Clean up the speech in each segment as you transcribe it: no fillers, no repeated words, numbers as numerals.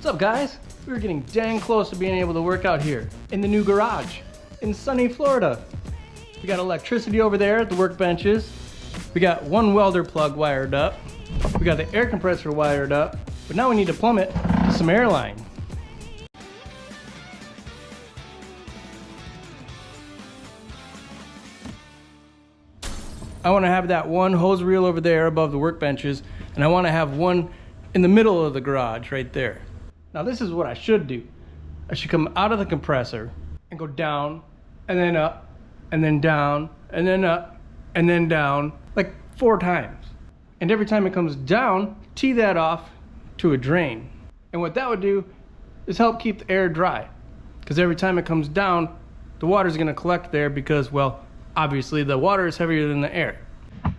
What's up, guys? We're getting dang close to being able to work out here in the new garage in sunny Florida. We got electricity over there at the workbenches. We got one welder plug wired up. We got the air compressor wired up, but now we need to plumb it to some air line. I want to have that one hose reel over there above the workbenches, and I want to have one in the middle of the garage right there. Now this is what I should do. I should come out of the compressor and go down and then up and then down and then up and then down like 4 times. And every time it comes down, tee that off to a drain. And what that would do is help keep the air dry. Because every time it comes down, the water is going to collect there because, well, obviously the water is heavier than the air.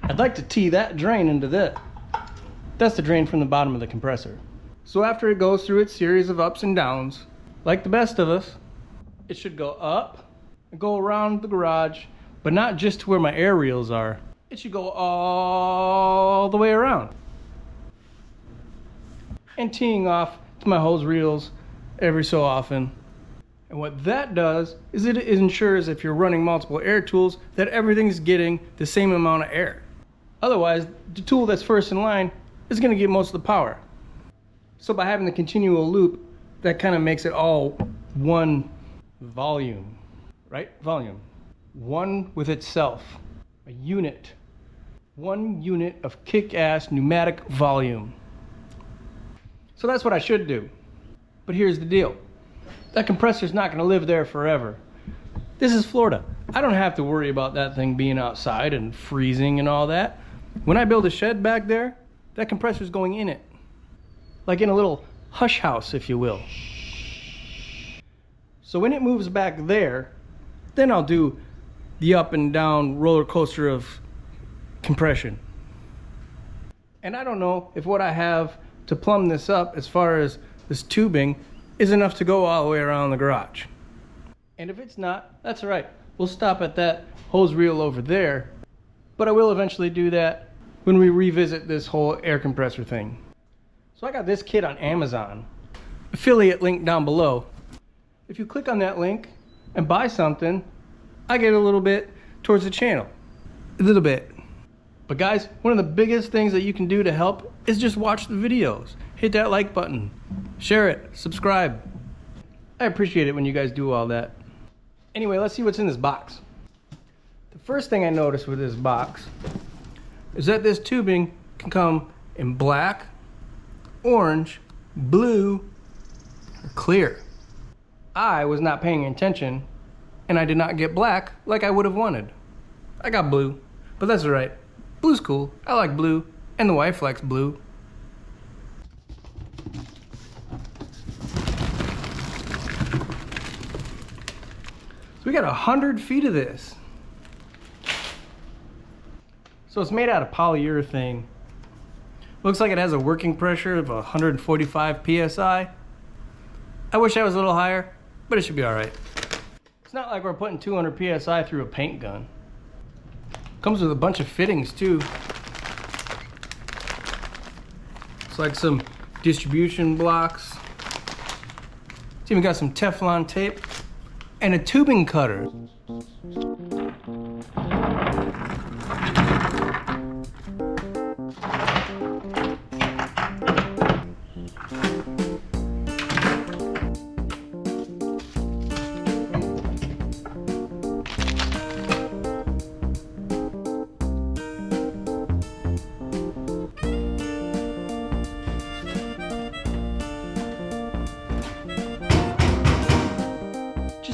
I'd like to tee that drain into this. That's the drain from the bottom of the compressor. So after it goes through its series of ups and downs, like the best of us, it should go up and go around the garage, but not just to where my air reels are. It should go all the way around. And teeing off to my hose reels every so often. And what that does is it ensures if you're running multiple air tools that everything's getting the same amount of air. Otherwise, the tool that's first in line is going to get most of the power. So by having the continual loop, that kind of makes it all one volume, right? Volume. One with itself. A unit. One unit of kick-ass pneumatic volume. So that's what I should do. But here's the deal. That compressor's not going to live there forever. This is Florida. I don't have to worry about that thing being outside and freezing and all that. When I build a shed back there, that compressor's going in it. Like in a little hush house, if you will. So when it moves back there, then I'll do the up and down roller coaster of compression. And I don't know if what I have to plumb this up as far as this tubing is enough to go all the way around the garage. And if it's not, that's all right. We'll stop at that hose reel over there, but I will eventually do that when we revisit this whole air compressor thing. So I got this kit on Amazon, affiliate link down below. If you click on that link and buy something, I get a little bit towards the channel, a little bit. But guys, one of the biggest things that you can do to help is just watch the videos. Hit that like button, share it, subscribe. I appreciate it when you guys do all that. Anyway, let's see what's in this box. The first thing I noticed with this box is that this tubing can come in black, orange, blue, or clear. I was not paying attention and I did not get black like I would have wanted. I got blue, but that's all right. Blue's cool. I like blue, and the wife likes blue. So we got 100 feet of this. So it's made out of polyurethane. Looks like it has a working pressure of 145 psi. I wish I was a little higher, but it should be all right. It's not like we're putting 200 psi through a paint gun. Comes with a bunch of fittings too. It's like some distribution blocks. It's even got some Teflon tape and a tubing cutter.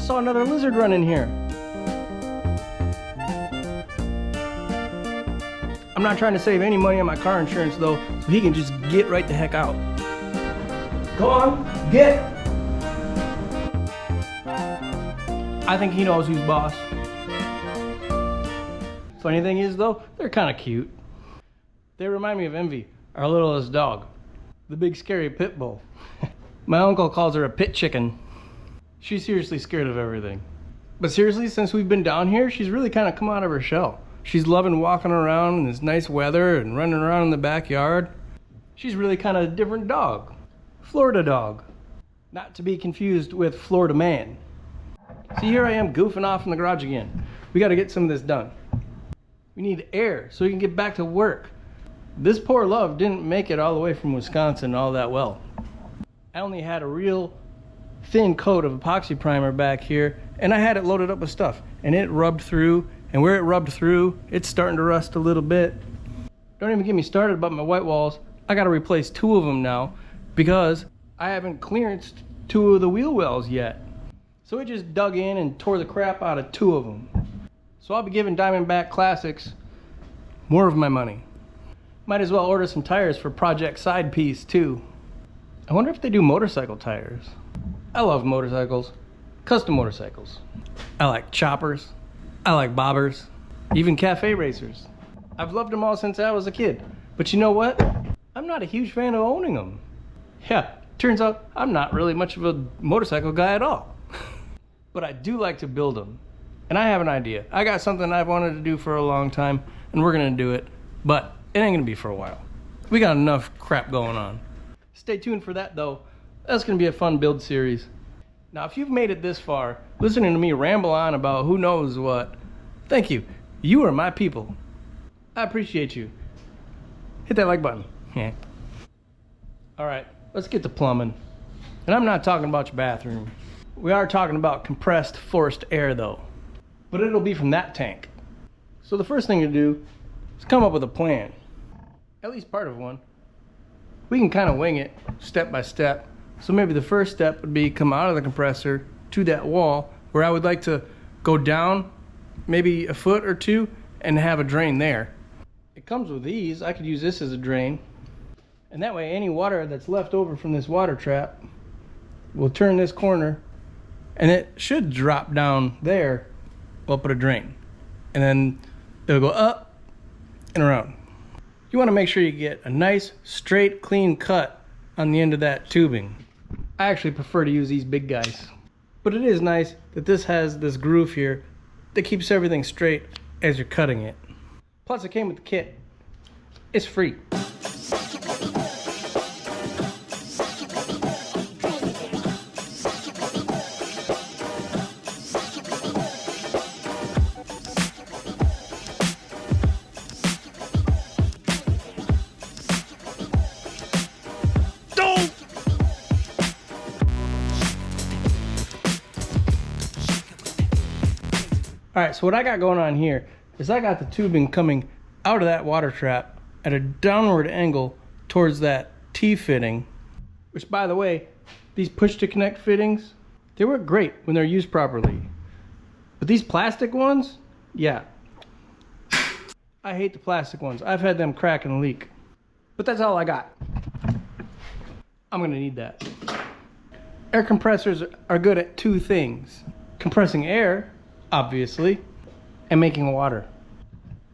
Saw another lizard run in here. I'm not trying to save any money on my car insurance though, so he can just get right the heck out. Go on, get! I think he knows who's boss. Funny thing is though, they're kind of cute. They remind me of Envy, our littlest dog. The big scary pit bull. My uncle calls her a pit chicken. She's seriously scared of everything. But seriously, since we've been down here, she's really kind of come out of her shell. She's loving walking around in this nice weather and running around in the backyard. She's really kind of a different dog. Florida dog. Not to be confused with Florida man. See, here I am goofing off in the garage again. We got to get some of this done. We need air so we can get back to work. This poor love didn't make it all the way from Wisconsin all that well. I only had a real thin coat of epoxy primer back here, and I had it loaded up with stuff, and it rubbed through, and where it rubbed through, it's starting to rust a little bit. Don't even get me started about my white walls. I got to replace 2 of them now because I haven't clearanced 2 of the wheel wells yet. So it just dug in and tore the crap out of 2 of them. So I'll be giving Diamondback Classics more of my money. Might as well order some tires for Project Side Piece too. I wonder if they do motorcycle tires. I love motorcycles, custom motorcycles. I like choppers, I like bobbers, even cafe racers. I've loved them all since I was a kid. But you know what? I'm not a huge fan of owning them. Yeah, turns out I'm not really much of a motorcycle guy at all. But I do like to build them. And I have an idea. I got something I've wanted to do for a long time, and we're gonna do it. But it ain't gonna be for a while. We got enough crap going on. Stay tuned for that though. That's gonna be a fun build series. Now if you've made it this far, listening to me ramble on about who knows what, thank you. You are my people. I appreciate you. Hit that like button. Yeah. Alright, let's get to plumbing. And I'm not talking about your bathroom. We are talking about compressed forced air though. But it'll be from that tank. So the first thing to do is come up with a plan. At least part of one. We can kind of wing it step by step. So maybe the first step would be come out of the compressor to that wall where I would like to go down maybe a foot or 2 and have a drain there. It comes with these. I could use this as a drain. And that way any water that's left over from this water trap will turn this corner and it should drop down there up at a drain. And then it'll go up and around. You want to make sure you get a nice, straight, clean cut on the end of that tubing. I actually prefer to use these big guys. But it is nice that this has this groove here that keeps everything straight as you're cutting it. Plus it came with the kit. It's free. Alright, so what I got going on here is I got the tubing coming out of that water trap at a downward angle towards that T-fitting. Which, by the way, these push-to-connect fittings, they work great when they're used properly. But these plastic ones, yeah. I hate the plastic ones. I've had them crack and leak. But that's all I got. I'm gonna need that. Air compressors are good at 2 things. Compressing air, obviously, and making water.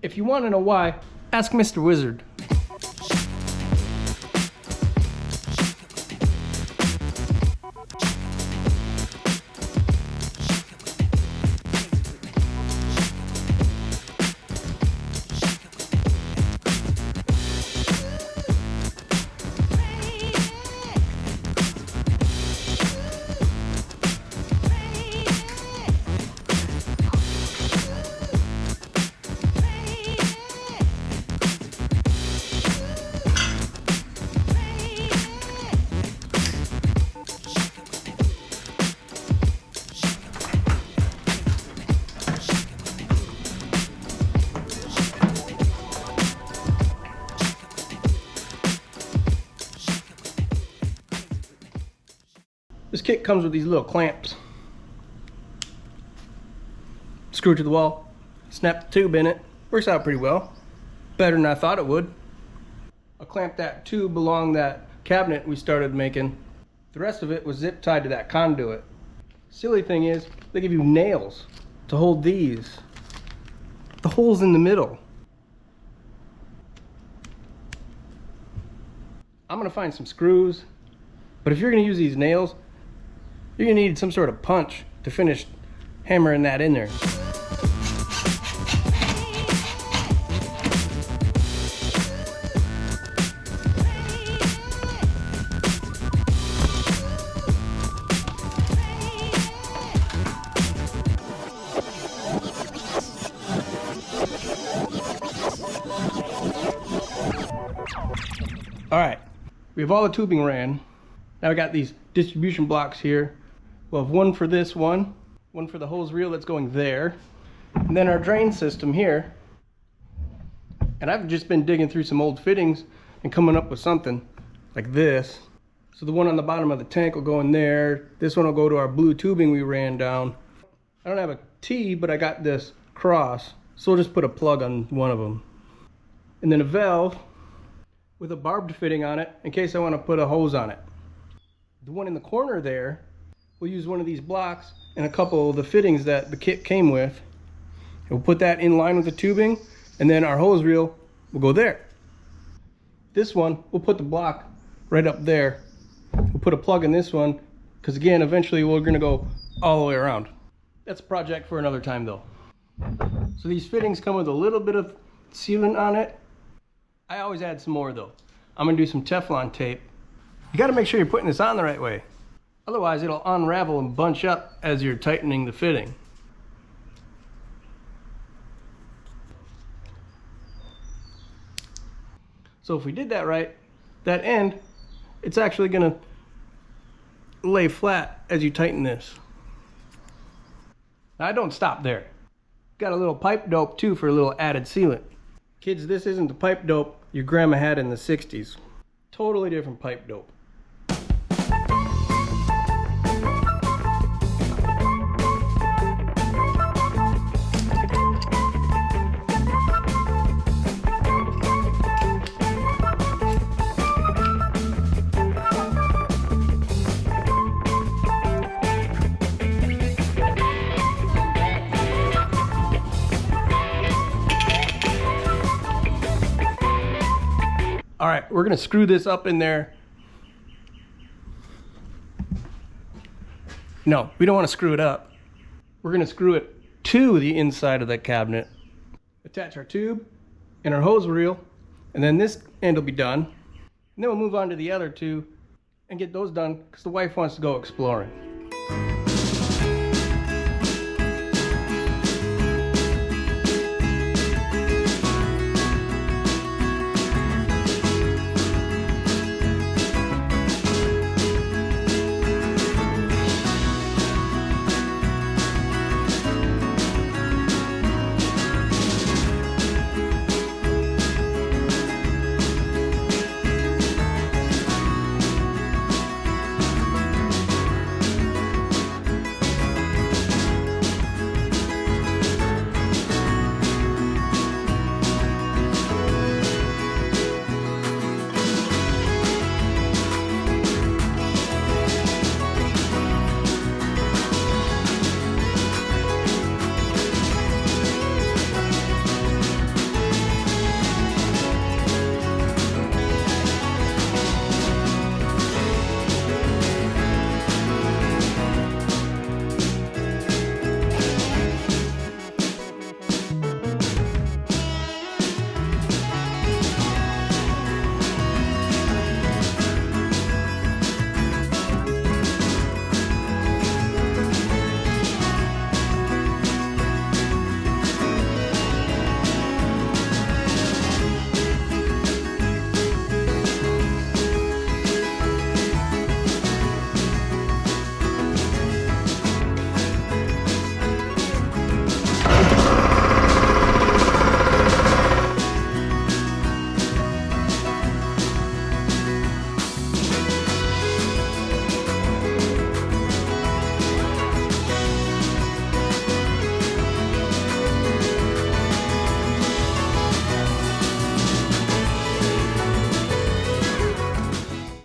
If you want to know why, ask Mr. Wizard. This kit comes with these little clamps. Screw it to the wall, snap the tube in it. Works out pretty well. Better than I thought it would. I'll clamp that tube along that cabinet we started making. The rest of it was zip tied to that conduit. Silly thing is, they give you nails to hold these. The holes in the middle. I'm gonna find some screws, but if you're gonna use these nails, you're gonna need some sort of punch to finish hammering that in there. All right, we have all the tubing ran. Now we got these distribution blocks here. We'll have one for this one for the hose reel that's going there, and then our drain system here. And I've just been digging through some old fittings and coming up with something like this. So the one on the bottom of the tank will go in there. This one will go to our blue tubing we ran down. I don't have a T, but I got this cross, so we'll just put a plug on one of them. And then a valve with a barbed fitting on it in case I want to put a hose on it. The one in the corner there, we'll use one of these blocks and a couple of the fittings that the kit came with. We'll put that in line with the tubing, and then our hose reel will go there. This one, we'll put the block right up there. We'll put a plug in this one, because again, eventually we're gonna go all the way around. That's a project for another time though. So these fittings come with a little bit of sealant on it. I always add some more though. I'm gonna do some Teflon tape. You gotta make sure you're putting this on the right way. Otherwise it'll unravel and bunch up as you're tightening the fitting. So if we did that right, that end, it's actually gonna lay flat as you tighten this. Now I don't stop there. Got a little pipe dope too for a little added sealant. Kids, this isn't the pipe dope your grandma had in the 60s. Totally different pipe dope. All right, we're gonna screw this up in there. No, we don't wanna screw it up. We're gonna screw it to the inside of that cabinet. Attach our tube and our hose reel, and then this end will be done. And then we'll move on to the other two and get those done because the wife wants to go exploring.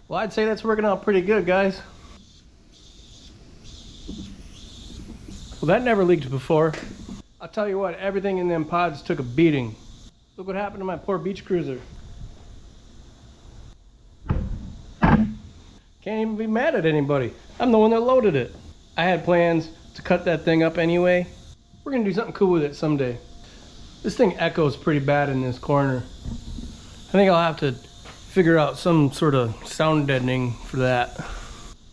Well, I'd say that's working out pretty good, guys. Well, that never leaked before. I'll tell you what, everything in them pods took a beating. Look what happened to my poor beach cruiser. Can't even be mad at anybody. I'm the one that loaded it. I had plans to cut that thing up anyway. We're gonna do something cool with it someday. This thing echoes pretty bad in this corner. I think I'll have to figure out some sort of sound deadening for that.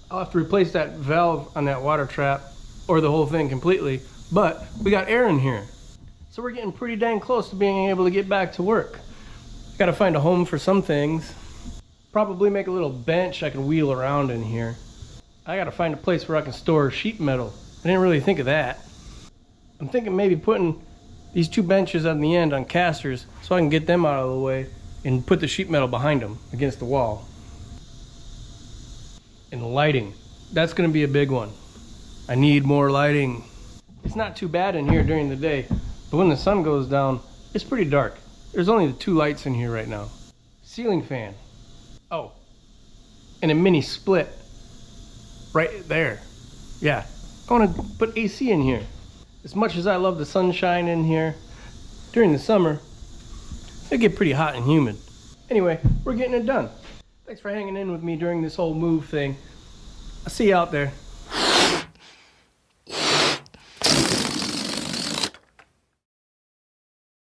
I'll have to replace that valve on that water trap or the whole thing completely, but we got air in here. So we're getting pretty dang close to being able to get back to work. Gotta find a home for some things. Probably make a little bench I can wheel around in here. I gotta find a place where I can store sheet metal. I didn't really think of that. I'm thinking maybe putting these 2 benches on the end on casters so I can get them out of the way and put the sheet metal behind them against the wall. And lighting. That's gonna be a big one. I need more lighting. It's not too bad in here during the day, but when the sun goes down, it's pretty dark. There's only the 2 lights in here right now. Ceiling fan. Oh, and a mini split right there. Yeah, I want to put AC in here. As much as I love the sunshine in here, during the summer, it get pretty hot and humid. Anyway, we're getting it done. Thanks for hanging in with me during this whole move thing. I'll see you out there.